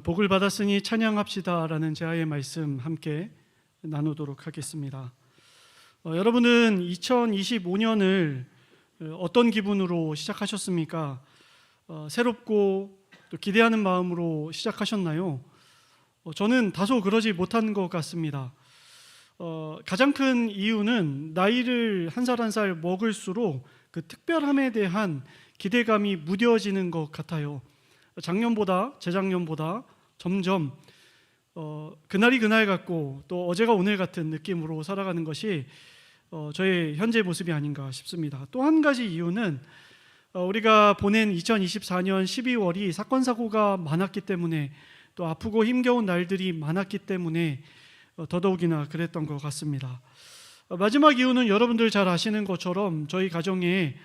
복을 받았으니 찬양합시다라는 제아의 말씀 함께 나누도록 하겠습니다. 여러분은 2025년을 어떤 기분으로 시작하셨습니까? 새롭고 또 기대하는 마음으로 시작하셨나요? 저는 다소 그러지 못한 것 같습니다. 가장 큰 이유는 나이를 한 살 한 살 먹을수록 그 특별함에 대한 기대감이 무뎌지는 것 같아요. 작년보다 재작년보다 점점 그날이 그날 같고 또 어제가 오늘 같은 느낌으로 살아가는 것이 저의 현재 모습이 아닌가 싶습니다. 또 한 가지 이유는 우리가 보낸 2024년 12월이 사건 사고가 많았기 때문에 또 아프고 힘겨운 날들이 많았기 때문에 더더욱이나 그랬던 것 같습니다. 마지막 이유는 여러분들 잘 아시는 것처럼 저희 가정에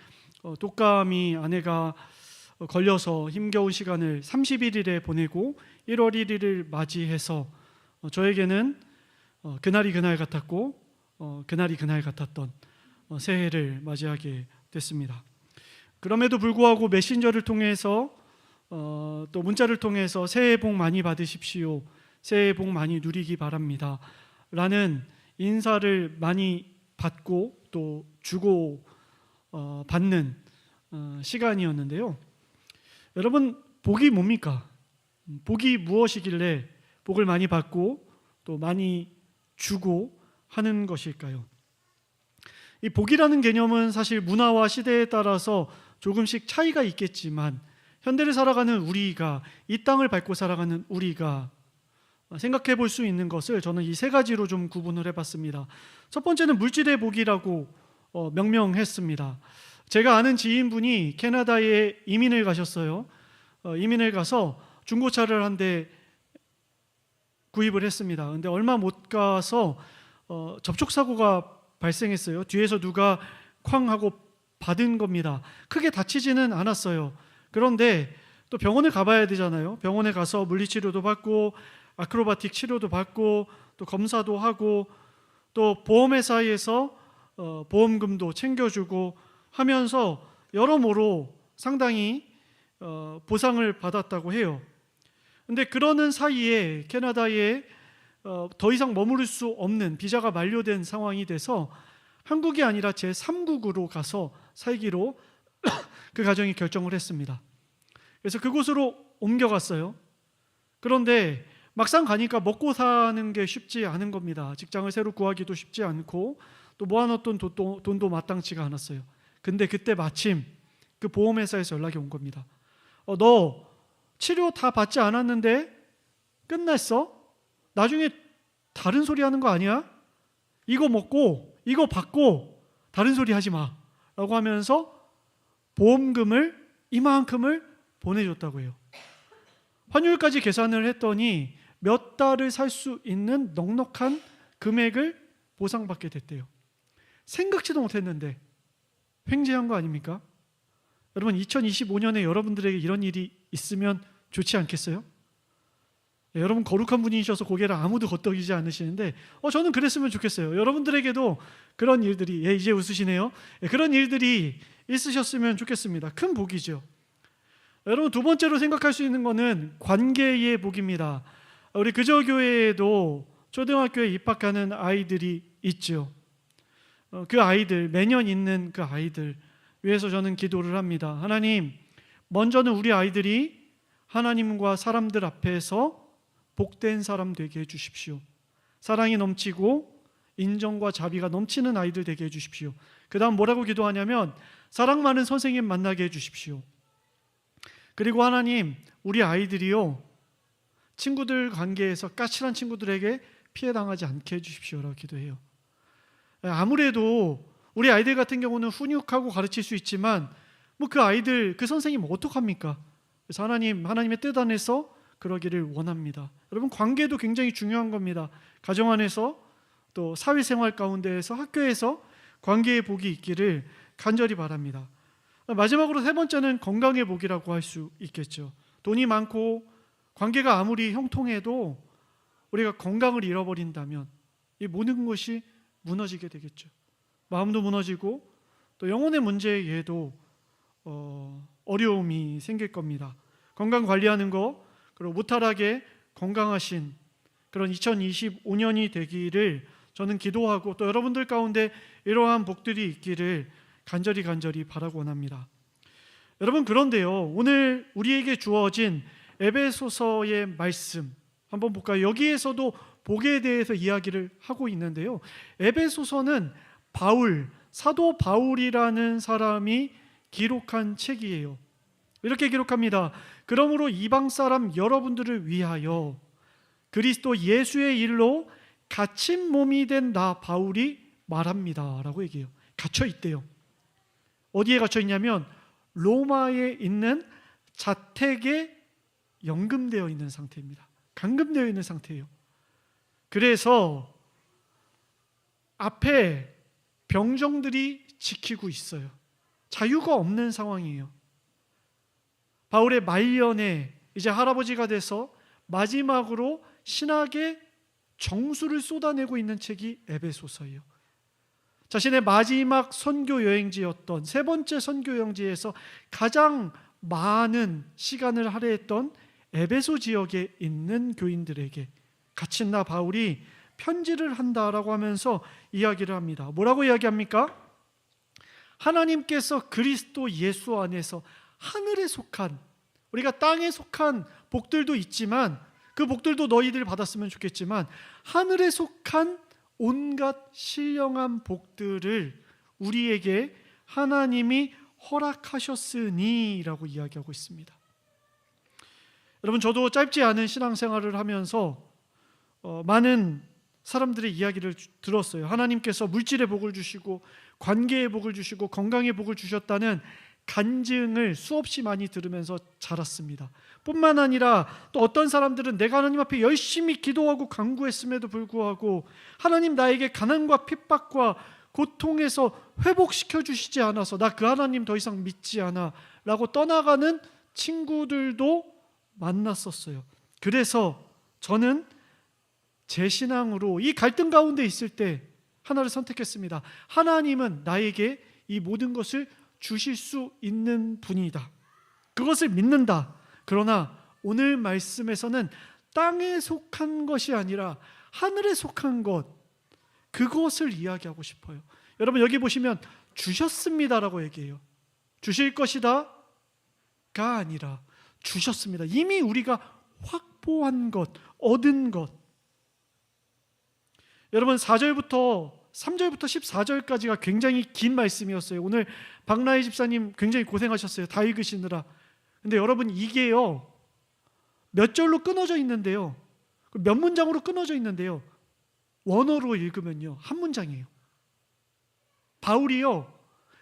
독감이 아내가 걸려서 힘겨운 시간을 31일에 보내고 1월 1일을 맞이해서 저에게는 그날이 그날 같았고 그날이 그날 같았던 새해를 맞이하게 됐습니다. 그럼에도 불구하고 메신저를 통해서 또 문자를 통해서 새해 복 많이 받으십시오, 새해 복 많이 누리기 바랍니다 라는 인사를 많이 받고 또 주고 받는 시간이었는데요. 여러분, 복이 뭡니까? 복이 무엇이길래 복을 많이 받고 또 많이 주고 하는 것일까요? 이 복이라는 개념은 사실 문화와 시대에 따라서 조금씩 차이가 있겠지만 현대를 살아가는 우리가, 이 땅을 밟고 살아가는 우리가 생각해 볼 수 있는 것을 저는 이 세 가지로 좀 구분을 해봤습니다. 첫 번째는 물질의 복이라고 명명했습니다. 제가 아는 지인분이 캐나다에 이민을 가셨어요. 이민을 가서 중고차를 한 대 구입을 했습니다. 그런데 얼마 못 가서 접촉사고가 발생했어요. 뒤에서 누가 쾅 하고 받은 겁니다. 크게 다치지는 않았어요. 그런데 또 병원을 가봐야 되잖아요. 병원에 가서 물리치료도 받고 아크로바틱 치료도 받고 또 검사도 하고 또 보험회사에서 보험금도 챙겨주고 하면서 여러모로 상당히 보상을 받았다고 해요. 근데 그러는 사이에 캐나다에 더 이상 머무를 수 없는 비자가 만료된 상황이 돼서 한국이 아니라 제3국으로 가서 살기로 그 가정이 결정을 했습니다. 그래서 그곳으로 옮겨갔어요. 그런데 막상 가니까 먹고 사는 게 쉽지 않은 겁니다. 직장을 새로 구하기도 쉽지 않고 또 모아놓던 돈도 마땅치가 않았어요. 근데 그때 마침 그 보험회사에서 연락이 온 겁니다. 너 치료 다 받지 않았는데 끝났어? 나중에 다른 소리 하는 거 아니야? 이거 먹고 이거 받고 다른 소리 하지 마 라고 하면서 보험금을 이만큼을 보내줬다고 해요. 환율까지 계산을 했더니 몇 달을 살 수 있는 넉넉한 금액을 보상받게 됐대요. 생각지도 못했는데 횡재한 거 아닙니까? 여러분, 2025년에 여러분들에게 이런 일이 있으면 좋지 않겠어요? 여러분 거룩한 분이셔서 고개를 아무도 걷덕이지 않으시는데 저는 그랬으면 좋겠어요. 여러분들에게도 그런 일들이, 이제 웃으시네요. 그런 일들이 있으셨으면 좋겠습니다. 큰 복이죠. 여러분, 두 번째로 생각할 수 있는 것은 관계의 복입니다. 우리 그저교회에도 초등학교에 입학하는 아이들이 있죠. 그 아이들, 매년 있는 그 아이들 위해서 저는 기도를 합니다. 하나님, 먼저는 우리 아이들이 하나님과 사람들 앞에서 복된 사람 되게 해주십시오. 사랑이 넘치고 인정과 자비가 넘치는 아이들 되게 해주십시오. 그 다음 뭐라고 기도하냐면 사랑 많은 선생님 만나게 해주십시오. 그리고 하나님, 우리 아이들이요, 친구들 관계에서 까칠한 친구들에게 피해당하지 않게 해주십시오라고 기도해요. 아무래도 우리 아이들 같은 경우는 훈육하고 가르칠 수 있지만 그 아이들, 그 선생님 어떡합니까? 그래서 하나님의 뜻 안에서 그러기를 원합니다. 여러분, 관계도 굉장히 중요한 겁니다. 가정 안에서 또 사회생활 가운데에서 학교에서 관계의 복이 있기를 간절히 바랍니다. 마지막으로 세 번째는 건강의 복이라고 할 수 있겠죠. 돈이 많고 관계가 아무리 형통해도 우리가 건강을 잃어버린다면 이 모든 것이 무너지게 되겠죠. 마음도 무너지고 또 영혼의 문제에도 어려움이 생길 겁니다. 건강 관리하는 거, 그리고 무탈하게 건강하신 그런 2025년이 되기를 저는 기도하고, 또 여러분들 가운데 이러한 복들이 있기를 간절히 바라고 원합니다. 여러분, 그런데요, 오늘 우리에게 주어진 에베소서의 말씀 한번 볼까요? 여기에서도 복에 대해서 이야기를 하고 있는데요, 에베소서는 사도 바울이라는 사람이 기록한 책이에요. 이렇게 기록합니다. 그러므로 이방 사람 여러분들을 위하여 그리스도 예수의 일로 갇힌 몸이 된 나 바울이 말합니다 라고 얘기해요. 갇혀 있대요. 어디에 갇혀 있냐면 로마에 있는 자택에 연금되어 있는 상태입니다. 감금되어 있는 상태예요. 그래서 앞에 병정들이 지키고 있어요. 자유가 없는 상황이에요. 바울의 말년에 이제 할아버지가 돼서 마지막으로 신학의 정수를 쏟아내고 있는 책이 에베소서예요. 자신의 마지막 선교 여행지였던 세 번째 선교 여행지에서 가장 많은 시간을 할애했던 에베소 지역에 있는 교인들에게 갇힌 나 바울이 편지를 한다라고 하면서 이야기를 합니다. 뭐라고 이야기합니까? 하나님께서 그리스도 예수 안에서 하늘에 속한, 우리가 땅에 속한 복들도 있지만 그 복들도 너희들 받았으면 좋겠지만 하늘에 속한 온갖 신령한 복들을 우리에게 하나님이 허락하셨으니 라고 이야기하고 있습니다. 여러분, 저도 짧지 않은 신앙생활을 하면서 많은 사람들의 이야기를 들었어요. 하나님께서 물질의 복을 주시고 관계의 복을 주시고 건강의 복을 주셨다는 간증을 수없이 많이 들으면서 자랐습니다. 뿐만 아니라 또 어떤 사람들은 내가 하나님 앞에 열심히 기도하고 간구했음에도 불구하고 하나님 나에게 가난과 핍박과 고통에서 회복시켜 주시지 않아서 나 그 하나님 더 이상 믿지 않아 라고 떠나가는 친구들도 만났었어요. 그래서 저는 제 신앙으로 이 갈등 가운데 있을 때 하나를 선택했습니다. 하나님은 나에게 이 모든 것을 주실 수 있는 분이다. 그것을 믿는다. 그러나 오늘 말씀에서는 땅에 속한 것이 아니라 하늘에 속한 것, 그것을 이야기하고 싶어요. 여러분, 여기 보시면 주셨습니다라고 얘기해요. 주실 것이다가 아니라 주셨습니다. 이미 우리가 확보한 것, 얻은 것. 여러분, 4절부터 3절부터 14절까지가 굉장히 긴 말씀이었어요. 오늘 박나희 집사님 굉장히 고생하셨어요. 다 읽으시느라. 근데 여러분, 이게요, 몇 절로 끊어져 있는데요, 몇 문장으로 끊어져 있는데요, 원어로 읽으면요 한 문장이에요. 바울이요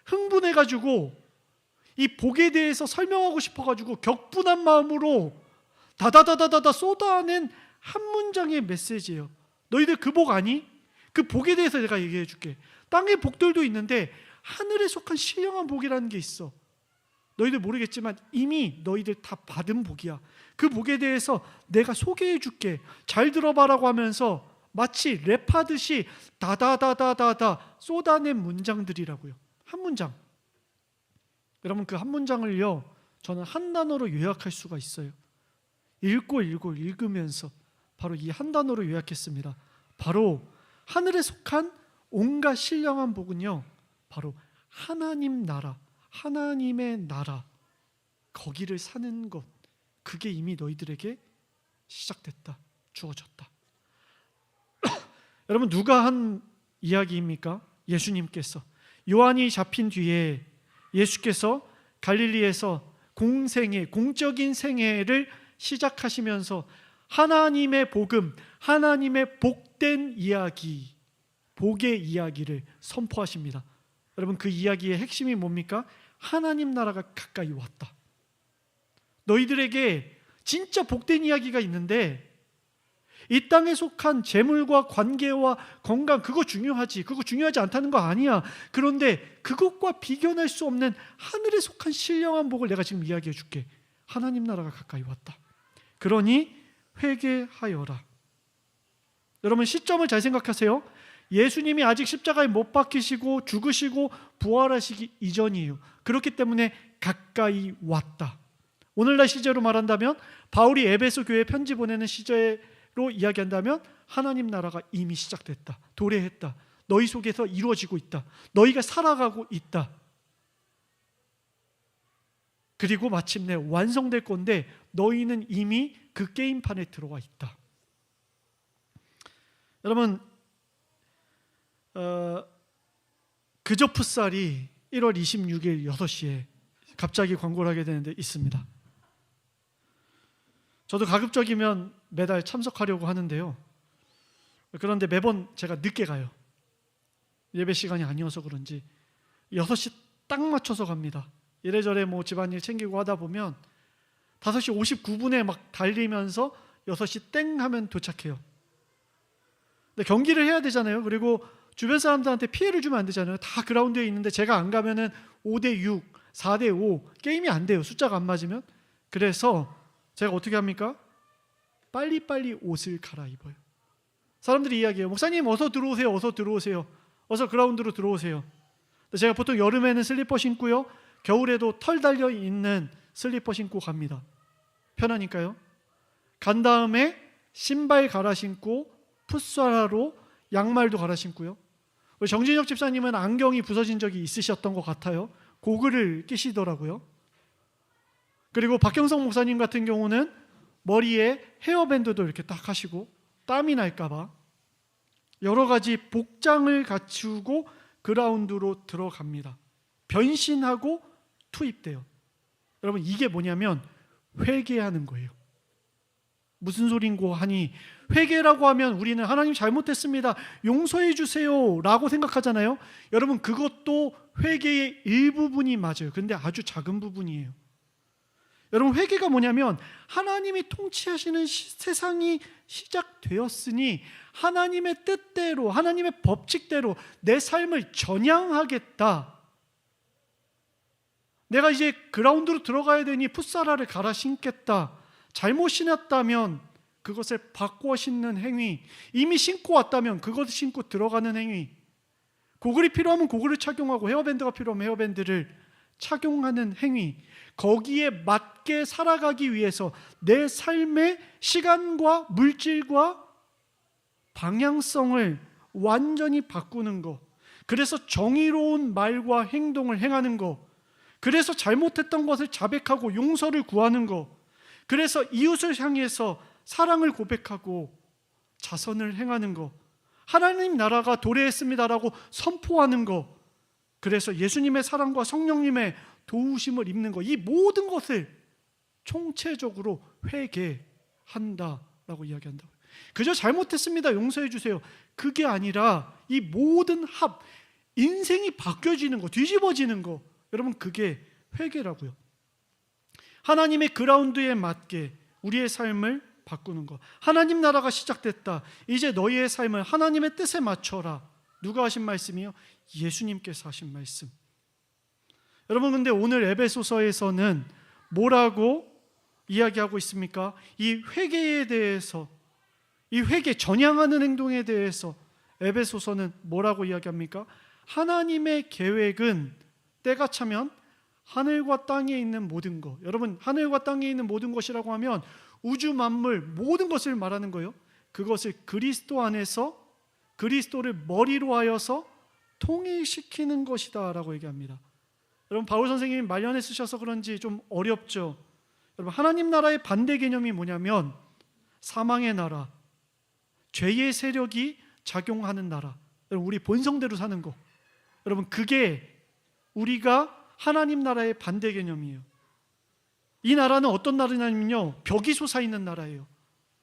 흥분해가지고 이 복에 대해서 설명하고 싶어가지고 격분한 마음으로 다다다다다다 쏟아낸 한 문장의 메시지예요. 너희들 그 복 아니? 그 복에 대해서 내가 얘기해 줄게. 땅의 복들도 있는데 하늘에 속한 신령한 복이라는 게 있어. 너희들 모르겠지만 이미 너희들 다 받은 복이야. 그 복에 대해서 내가 소개해 줄게. 잘 들어봐라고 하면서 마치 랩하듯이 다다다다다다 쏟아낸 문장들이라고요. 한 문장. 여러분, 그 한 문장을요 저는 한 단어로 요약할 수가 있어요. 읽으면서 바로 이 한 단어로 요약했습니다. 바로 하늘에 속한 온갖 신령한 복은요, 바로 하나님 나라, 하나님의 나라, 거기를 사는 것, 그게 이미 너희들에게 시작됐다, 주어졌다. 여러분, 누가 한 이야기입니까? 예수님께서. 요한이 잡힌 뒤에 예수께서 갈릴리에서 공적인 생애를 시작하시면서 하나님의 복음, 하나님의 복된 이야기, 복의 이야기를 선포하십니다. 여러분, 그 이야기의 핵심이 뭡니까? 하나님 나라가 가까이 왔다. 너희들에게 진짜 복된 이야기가 있는데 이 땅에 속한 재물과 관계와 건강, 그거 중요하지. 그거 중요하지 않다는 거 아니야. 그런데 그것과 비견할 수 없는 하늘에 속한 신령한 복을 내가 지금 이야기해 줄게. 하나님 나라가 가까이 왔다. 그러니 회개하여라. 여러분, 시점을 잘 생각하세요. 예수님이 아직 십자가에 못 박히시고 죽으시고 부활하시기 이전이에요. 그렇기 때문에 가까이 왔다. 오늘날 시제로 말한다면 바울이 에베소 교회에 편지 보내는 시제로 이야기한다면 하나님 나라가 이미 시작됐다, 도래했다, 너희 속에서 이루어지고 있다, 너희가 살아가고 있다, 그리고 마침내 완성될 건데 너희는 이미 그 게임판에 들어와 있다. 여러분, 그저 풋살이 1월 26일 6시에 갑자기 광고를 하게 되는데 있습니다. 저도 가급적이면 매달 참석하려고 하는데요. 그런데 매번 제가 늦게 가요. 예배 시간이 아니어서 그런지 6시 딱 맞춰서 갑니다. 이래저래 뭐 집안일 챙기고 하다 보면 5시 59분에 막 달리면서 6시 땡 하면 도착해요. 근데 경기를 해야 되잖아요. 그리고 주변 사람들한테 피해를 주면 안 되잖아요. 다 그라운드에 있는데 제가 안 가면은 5대6, 4대5 게임이 안 돼요. 숫자가 안 맞으면. 그래서 제가 어떻게 합니까? 빨리빨리 옷을 갈아입어요. 사람들이 이야기해요. 목사님 어서 들어오세요. 어서 들어오세요. 어서 그라운드로 들어오세요. 제가 보통 여름에는 슬리퍼 신고요. 겨울에도 털 달려 있는 슬리퍼 신고 갑니다. 편하니까요. 간 다음에 신발 갈아 신고 풋살하러 양말도 갈아 신고요. 우리 정진혁 집사님은 안경이 부서진 적이 있으셨던 것 같아요. 고글을 끼시더라고요. 그리고 박경성 목사님 같은 경우는 머리에 헤어밴드도 이렇게 딱 하시고 땀이 날까봐 여러 가지 복장을 갖추고 그라운드로 들어갑니다. 변신하고 투입돼요. 여러분, 이게 뭐냐면 회개하는 거예요. 무슨 소린고 하니, 회개라고 하면 우리는 하나님 잘못했습니다, 용서해 주세요 라고 생각하잖아요. 여러분, 그것도 회개의 일부분이 맞아요. 근데 아주 작은 부분이에요. 여러분, 회개가 뭐냐면 하나님이 통치하시는 세상이 시작되었으니 하나님의 뜻대로, 하나님의 법칙대로 내 삶을 전향하겠다. 내가 이제 그라운드로 들어가야 되니 풋사라를 갈아 신겠다. 잘못 신었다면 그것을 바꿔 신는 행위, 이미 신고 왔다면 그것을 신고 들어가는 행위, 고글이 필요하면 고글을 착용하고 헤어밴드가 필요하면 헤어밴드를 착용하는 행위, 거기에 맞게 살아가기 위해서 내 삶의 시간과 물질과 방향성을 완전히 바꾸는 것, 그래서 정의로운 말과 행동을 행하는 것, 그래서 잘못했던 것을 자백하고 용서를 구하는 것, 그래서 이웃을 향해서 사랑을 고백하고 자선을 행하는 것, 하나님 나라가 도래했습니다라고 선포하는 것, 그래서 예수님의 사랑과 성령님의 도우심을 입는 것, 이 모든 것을 총체적으로 회개한다라고 이야기한다고요. 그저 잘못했습니다, 용서해 주세요, 그게 아니라 이 모든 인생이 바뀌어지는 것, 뒤집어지는 것, 여러분, 그게 회개라고요. 하나님의 그라운드에 맞게 우리의 삶을 바꾸는 것. 하나님 나라가 시작됐다, 이제 너희의 삶을 하나님의 뜻에 맞춰라. 누가 하신 말씀이요? 예수님께서 하신 말씀. 여러분, 근데 오늘 에베소서에서는 뭐라고 이야기하고 있습니까? 이 회개에 대해서, 이 회개 전향하는 행동에 대해서 에베소서는 뭐라고 이야기합니까? 하나님의 계획은 때가 차면 하늘과 땅에 있는 모든 것, 여러분, 하늘과 땅에 있는 모든 것이라고 하면 우주 만물 모든 것을 말하는 거예요. 그것을 그리스도 안에서 그리스도를 머리로 하여서 통일시키는 것이다 라고 얘기합니다. 여러분, 바울 선생님이 말년에 쓰셔서 그런지 좀 어렵죠. 여러분, 하나님 나라의 반대 개념이 뭐냐면 사망의 나라, 죄의 세력이 작용하는 나라, 여러분, 우리 본성대로 사는 거, 여러분, 그게 우리가 하나님 나라의 반대 개념이에요. 이 나라는 어떤 나라냐면요, 벽이 솟아있는 나라예요.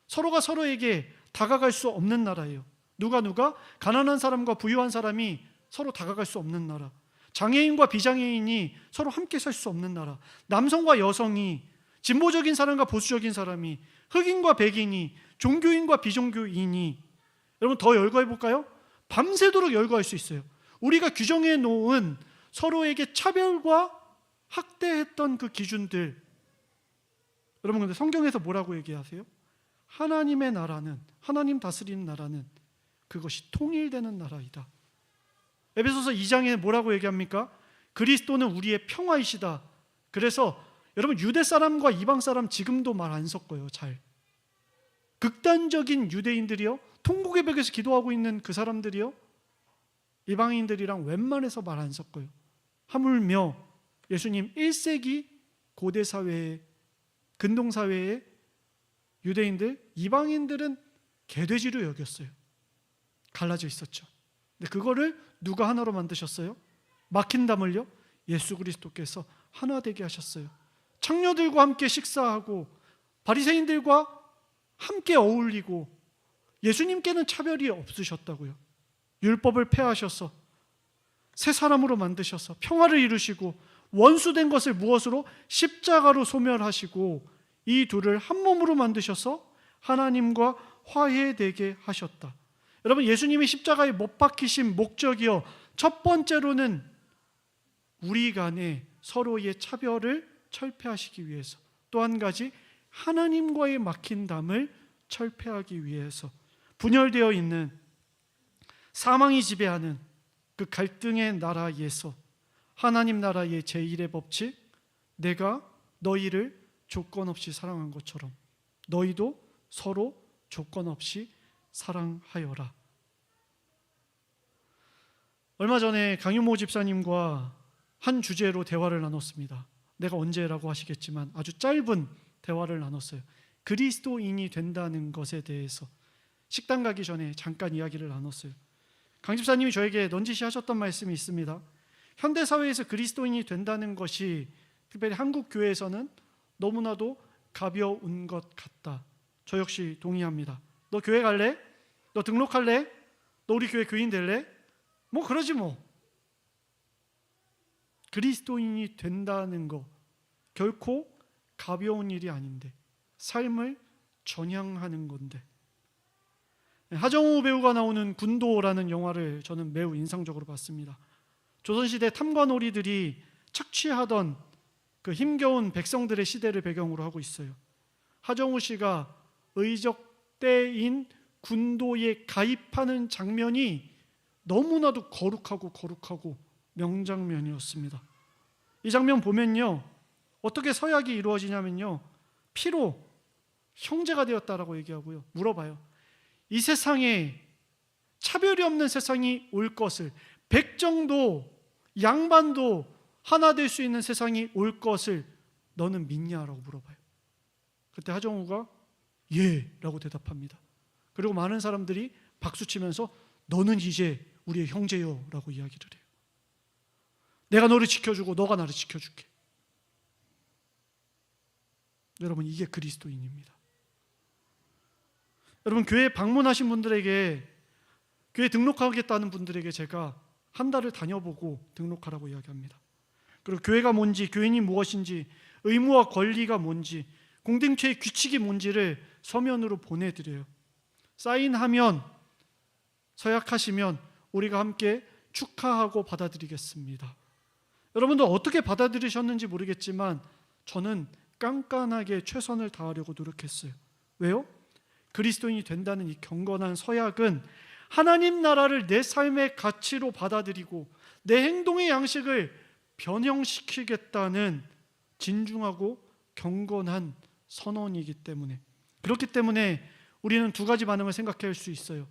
서로가 서로에게 다가갈 수 없는 나라예요. 누가 가난한 사람과 부유한 사람이 서로 다가갈 수 없는 나라, 장애인과 비장애인이 서로 함께 살 수 없는 나라, 남성과 여성이, 진보적인 사람과 보수적인 사람이, 흑인과 백인이, 종교인과 비종교인이, 여러분, 더 열거해 볼까요? 밤새도록 열거할 수 있어요. 우리가 규정해 놓은 서로에게 차별과 학대했던 그 기준들, 여러분, 근데 성경에서 뭐라고 얘기하세요? 하나님의 나라는, 하나님 다스리는 나라는 그것이 통일되는 나라이다. 에베소서 2장에 뭐라고 얘기합니까? 그리스도는 우리의 평화이시다. 그래서 여러분, 유대 사람과 이방 사람 지금도 말 안 섞어요. 잘. 극단적인 유대인들이요, 통곡의 벽에서 기도하고 있는 그 사람들이요, 이방인들이랑 웬만해서 말 안 섞어요. 하물며 예수님 1세기 고대 사회에, 근동 사회에 유대인들, 이방인들은 개돼지로 여겼어요. 갈라져 있었죠. 근데 그거를 누가 하나로 만드셨어요? 막힌 담을요, 예수 그리스도께서 하나 되게 하셨어요. 창녀들과 함께 식사하고 바리새인들과 함께 어울리고, 예수님께는 차별이 없으셨다고요. 율법을 폐하셔서 새 사람으로 만드셔서 평화를 이루시고, 원수된 것을 무엇으로? 십자가로 소멸하시고, 이 둘을 한 몸으로 만드셔서 하나님과 화해되게 하셨다. 여러분, 예수님이 십자가에 못 박히신 목적이요, 첫 번째로는 우리 간에 서로의 차별을 철폐하시기 위해서, 또 한 가지 하나님과의 막힌 담을 철폐하기 위해서, 분열되어 있는 사망이 지배하는 그 갈등의 나라에서 하나님 나라의 제1의 법칙, 내가 너희를 조건 없이 사랑한 것처럼 너희도 서로 조건 없이 사랑하여라. 얼마 전에 강윤모 집사님과 한 주제로 대화를 나눴습니다. 내가 언제라고 하시겠지만 아주 짧은 대화를 나눴어요. 그리스도인이 된다는 것에 대해서 식당 가기 전에 잠깐 이야기를 나눴어요. 강 집사님이 저에게 넌지시 하셨던 말씀이 있습니다. 현대사회에서 그리스도인이 된다는 것이, 특별히 한국 교회에서는 너무나도 가벼운 것 같다. 저 역시 동의합니다. 너 교회 갈래? 너 등록할래? 너 우리 교회 교인 될래? 뭐 그러지 뭐. 그리스도인이 된다는 거 결코 가벼운 일이 아닌데, 삶을 전향하는 건데. 하정우 배우가 나오는 군도라는 영화를 저는 매우 인상적으로 봤습니다. 조선시대 탐관오리들이 착취하던 그 힘겨운 백성들의 시대를 배경으로 하고 있어요. 하정우 씨가 의적대인 군도에 가입하는 장면이 너무나도 거룩하고 명장면이었습니다. 이 장면 보면요, 어떻게 서약이 이루어지냐면요, 피로 형제가 되었다라고 얘기하고요, 물어봐요. 이 세상에 차별이 없는 세상이 올 것을, 백정도 양반도 하나 될 수 있는 세상이 올 것을 너는 믿냐라고 물어봐요. 그때 하정우가 예 라고 대답합니다. 그리고 많은 사람들이 박수치면서 너는 이제 우리의 형제요 라고 이야기를 해요. 내가 너를 지켜주고 너가 나를 지켜줄게. 여러분, 이게 그리스도인입니다. 여러분, 교회 방문하신 분들에게, 교회 등록하겠다는 분들에게 제가 한 달을 다녀보고 등록하라고 이야기합니다. 그리고 교회가 뭔지, 교인이 무엇인지, 의무와 권리가 뭔지, 공동체의 규칙이 뭔지를 서면으로 보내드려요. 사인하면, 서약하시면 우리가 함께 축하하고 받아들이겠습니다. 여러분도 어떻게 받아들이셨는지 모르겠지만 저는 깐깐하게 최선을 다하려고 노력했어요. 왜요? 그리스도인이 된다는 이 경건한 서약은 하나님 나라를 내 삶의 가치로 받아들이고 내 행동의 양식을 변형시키겠다는 진중하고 경건한 선언이기 때문에, 그렇기 때문에 우리는 두 가지 반응을 생각할 수 있어요.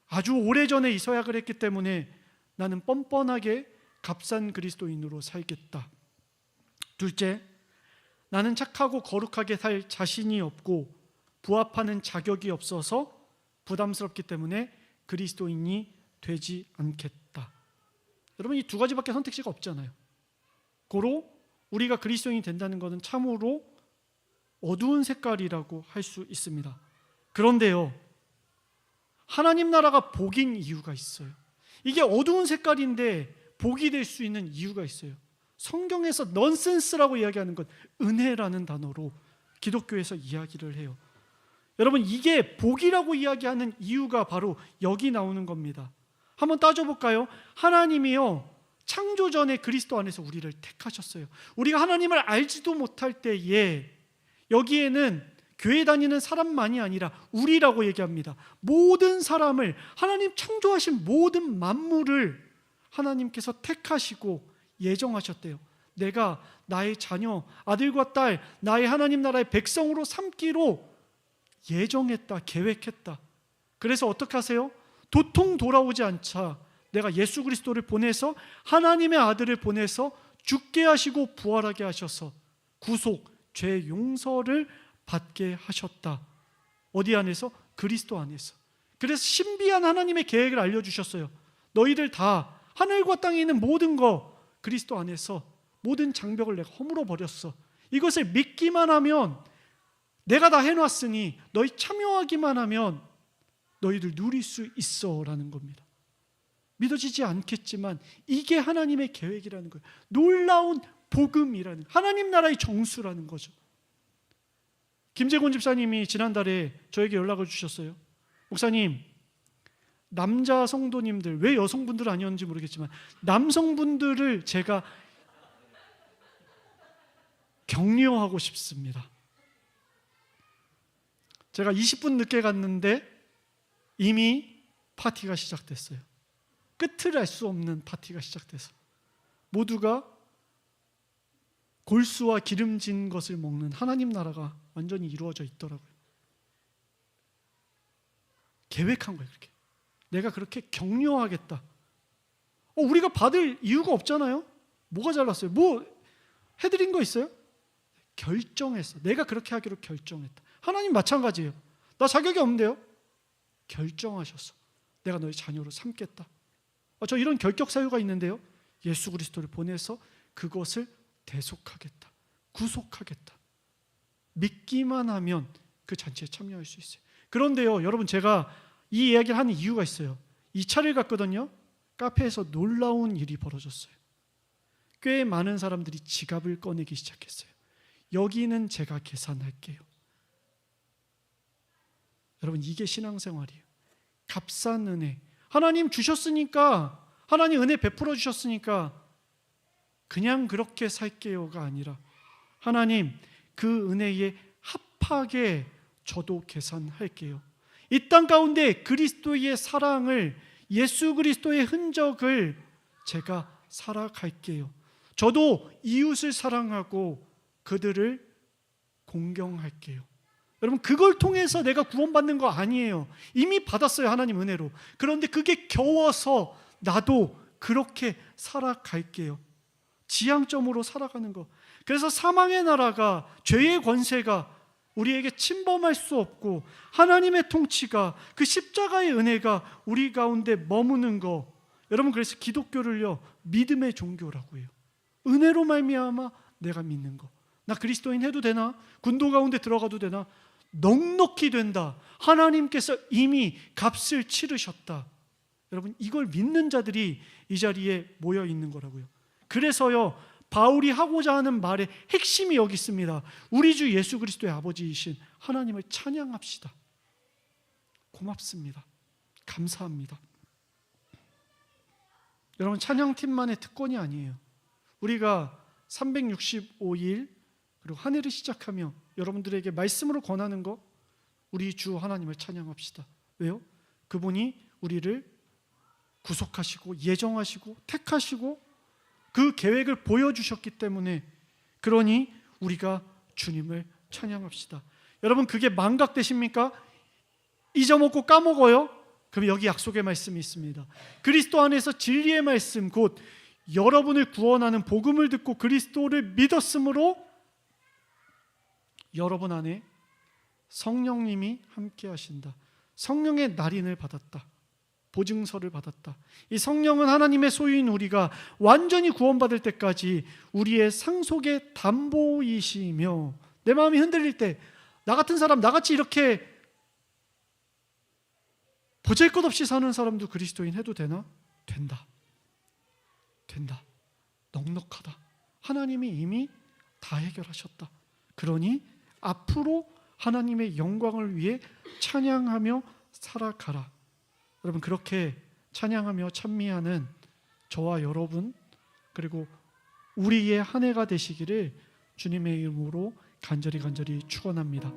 아주 오래전에 이 서약을 했기 때문에 나는 뻔뻔하게 값싼 그리스도인으로 살겠다. 둘째, 나는 착하고 거룩하게 살 자신이 없고 부합하는 자격이 없어서 부담스럽기 때문에 그리스도인이 되지 않겠다. 여러분, 이 두 가지밖에 선택지가 없잖아요. 고로 우리가 그리스도인이 된다는 것은 참으로 어두운 색깔이라고 할 수 있습니다. 그런데요, 하나님 나라가 복인 이유가 있어요. 이게 어두운 색깔인데 복이 될 수 있는 이유가 있어요. 성경에서 넌센스라고 이야기하는 것, 은혜라는 단어로 기독교에서 이야기를 해요. 여러분, 이게 복이라고 이야기하는 이유가 바로 여기 나오는 겁니다. 한번 따져볼까요? 하나님이요, 창조 전에 그리스도 안에서 우리를 택하셨어요. 우리가 하나님을 알지도 못할 때에 여기에는 교회 다니는 사람만이 아니라 우리라고 얘기합니다. 모든 사람을, 하나님 창조하신 모든 만물을 하나님께서 택하시고 예정하셨대요. 내가 나의 자녀, 아들과 딸, 나의 하나님 나라의 백성으로 삼기로 예정했다, 계획했다. 그래서 어떻게 하세요? 도통 돌아오지 않자 내가 예수 그리스도를 보내서, 하나님의 아들을 보내서 죽게 하시고 부활하게 하셔서 구속, 죄 용서를 받게 하셨다. 어디 안에서? 그리스도 안에서. 그래서 신비한 하나님의 계획을 알려주셨어요. 너희들 다 하늘과 땅에 있는 모든 거 그리스도 안에서 모든 장벽을 내가 허물어 버렸어. 이것을 믿기만 하면, 내가 다 해놨으니 너희 참여하기만 하면 너희들 누릴 수 있어 라는 겁니다. 믿어지지 않겠지만 이게 하나님의 계획이라는 거예요. 놀라운 복음이라는, 하나님 나라의 정수라는 거죠. 김재곤 집사님이 지난달에 저에게 연락을 주셨어요. 목사님, 남자 성도님들, 왜 여성분들 아니었는지 모르겠지만 남성분들을 제가 격려하고 싶습니다. 제가 20분 늦게 갔는데 이미 파티가 시작됐어요. 끝을 알 수 없는 파티가 시작돼서 모두가 골수와 기름진 것을 먹는 하나님 나라가 완전히 이루어져 있더라고요. 계획한 거예요. 그렇게 내가 그렇게 격려하겠다. 우리가 받을 이유가 없잖아요. 뭐가 잘났어요? 뭐 해드린 거 있어요? 결정했어. 내가 그렇게 하기로 결정했다. 하나님 마찬가지예요. 나 자격이 없는데요? 결정하셨어. 내가 너의 자녀로 삼겠다. 저 이런 결격 사유가 있는데요? 예수 그리스도를 보내서 그것을 대속하겠다, 구속하겠다. 믿기만 하면 그 잔치에 참여할 수 있어요. 그런데요, 여러분, 제가 이 이야기를 하는 이유가 있어요. 이 차를 갔거든요. 카페에서 놀라운 일이 벌어졌어요. 꽤 많은 사람들이 지갑을 꺼내기 시작했어요. 여기는 제가 계산할게요. 여러분, 이게 신앙생활이에요. 값싼 은혜, 하나님 주셨으니까, 하나님 은혜 베풀어 주셨으니까 그냥 그렇게 살게요가 아니라, 하나님 그 은혜에 합하게 저도 계산할게요. 이 땅 가운데 그리스도의 사랑을, 예수 그리스도의 흔적을 제가 살아갈게요. 저도 이웃을 사랑하고 그들을 공경할게요. 여러분, 그걸 통해서 내가 구원받는 거 아니에요. 이미 받았어요, 하나님 은혜로. 그런데 그게 겨워서 나도 그렇게 살아갈게요. 지향점으로 살아가는 거. 그래서 사망의 나라가, 죄의 권세가 우리에게 침범할 수 없고, 하나님의 통치가, 그 십자가의 은혜가 우리 가운데 머무는 거. 여러분, 그래서 기독교를요, 믿음의 종교라고 해요. 은혜로 말미암아 내가 믿는 거. 나 그리스도인 해도 되나? 군도 가운데 들어가도 되나? 넉넉히 된다. 하나님께서 이미 값을 치르셨다. 여러분, 이걸 믿는 자들이 이 자리에 모여 있는 거라고요. 그래서요, 바울이 하고자 하는 말의 핵심이 여기 있습니다. 우리 주 예수 그리스도의 아버지이신 하나님을 찬양합시다. 고맙습니다. 감사합니다. 여러분, 찬양팀만의 특권이 아니에요. 우리가 365일 그리고 한 해를 시작하며 여러분들에게 말씀으로 권하는 거, 우리 주 하나님을 찬양합시다. 왜요? 그분이 우리를 구속하시고 예정하시고 택하시고 그 계획을 보여주셨기 때문에, 그러니 우리가 주님을 찬양합시다. 여러분, 그게 망각되십니까? 잊어먹고 까먹어요? 그럼 여기 약속의 말씀이 있습니다. 그리스도 안에서 진리의 말씀, 곧 여러분을 구원하는 복음을 듣고 그리스도를 믿었으므로 여러분 안에 성령님이 함께 하신다. 성령의 날인을 받았다. 보증서를 받았다. 이 성령은 하나님의 소유인 우리가 완전히 구원받을 때까지 우리의 상속의 담보이시며, 내 마음이 흔들릴 때 나 같은 사람, 나같이 이렇게 보잘것없이 사는 사람도 그리스도인 해도 되나? 된다. 된다. 넉넉하다. 하나님이 이미 다 해결하셨다. 그러니 앞으로 하나님의 영광을 위해 찬양하며 살아가라. 여러분, 그렇게 찬양하며 찬미하는 저와 여러분, 그리고 우리의 한 해가 되시기를 주님의 이름으로 간절히 축원합니다.